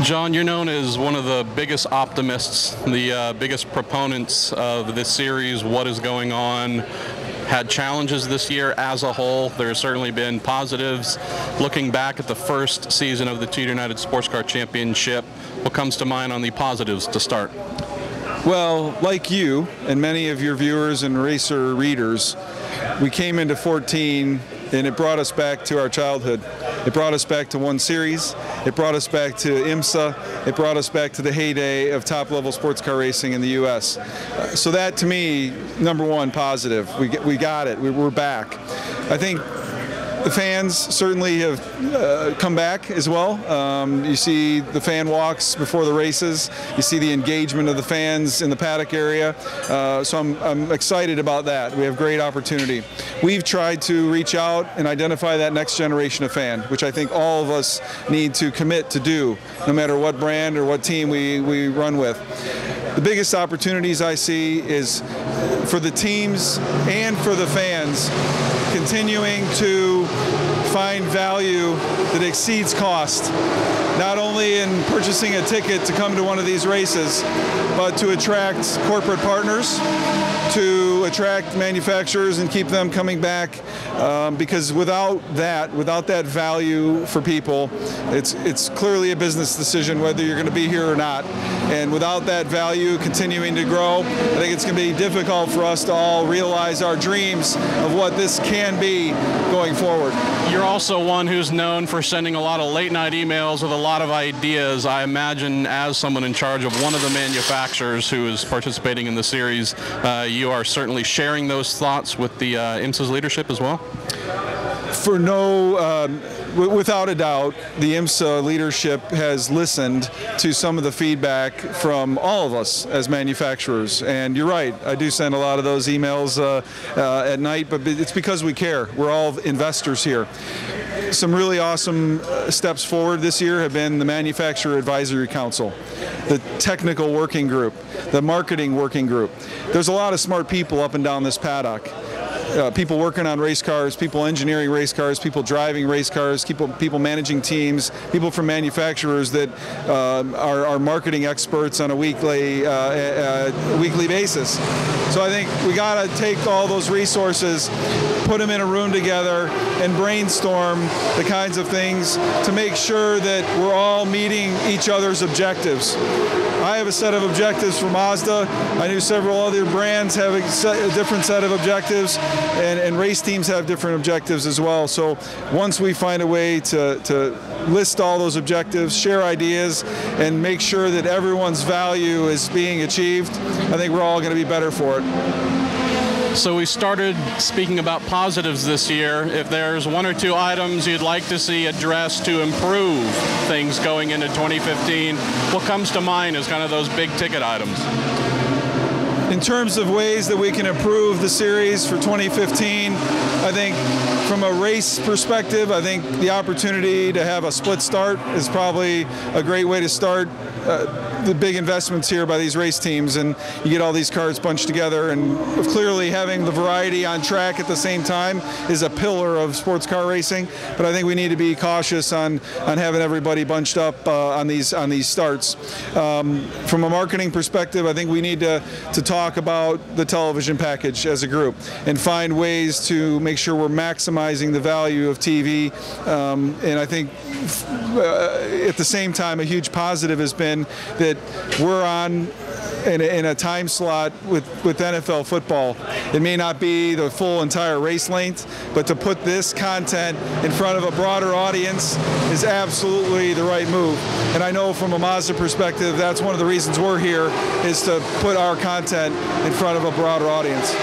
John, you're known as one of the biggest optimists, the biggest proponents of this series. What is going on? Had challenges this year as a whole. There's certainly been positives. Looking back at the first season of the TUDOR United Sports Car Championship, what comes to mind on the positives to start? Well, like you and many of your viewers and RACER readers, we came into 14 and it brought us back to our childhood. It brought us back to one series. It brought us back to IMSA. It brought us back to the heyday of top-level sports car racing in the U.S. So that, to me, number one, positive. We got it. We're back. I think the fans certainly have come back as well. You see the fan walks before the races. You see the engagement of the fans in the paddock area. So I'm excited about that. We have great opportunity. We've tried to reach out and identify that next generation of fan, which I think all of us need to commit to do, no matter what brand or what team we run with. The biggest opportunities I see is for the teams and for the fans continuing to find value that exceeds cost, not only in purchasing a ticket to come to one of these races, but to attract corporate partners, to attract manufacturers and keep them coming back, because without that value for people, it's clearly a business decision whether you're going to be here or not. And without that value continuing to grow, I think it's going to be difficult for us to all realize our dreams of what this can be going forward. You're also one who's known for sending a lot of late-night emails with a lot of ideas. I imagine as someone in charge of one of the manufacturers who is participating in the series, you are certainly sharing those thoughts with the IMSA's leadership as well? Without a doubt, the IMSA leadership has listened to some of the feedback from all of us as manufacturers. And you're right, I do send a lot of those emails at night, but it's because we care. We're all investors here. Some really awesome steps forward this year have been the Manufacturer Advisory Council, the technical working group, the marketing working group. There's a lot of smart people up and down this paddock. People working on race cars, people engineering race cars, people driving race cars, people managing teams, people from manufacturers that are marketing experts on a weekly basis. So I think we got to take all those resources, put them in a room together, and brainstorm the kinds of things to make sure that we're all meeting each other's objectives. I have a set of objectives for Mazda. I knew several other brands have a different set of objectives, and race teams have different objectives as well. So once we find a way to list all those objectives, share ideas, and make sure that everyone's value is being achieved, I think we're all going to be better for it. So we started speaking about positives this year. If there's one or two items you'd like to see addressed to improve things going into 2015, what comes to mind as kind of those big ticket items? In terms of ways that we can improve the series for 2015, I think from a race perspective, I think the opportunity to have a split start is probably a great way to start. The big investments here by these race teams, and you get all these cars bunched together, and clearly having the variety on track at the same time is a pillar of sports car racing. But I think we need to be cautious on having everybody bunched up on these starts. From a marketing perspective, I think we need to talk about the television package as a group and find ways to make sure we're maximizing the value of TV. And I think at the same time, a huge positive has been that we're on in a time slot with NFL football. It may not be the full entire race length, but to put this content in front of a broader audience is absolutely the right move. And I know from a Mazda perspective, that's one of the reasons we're here, is to put our content in front of a broader audience.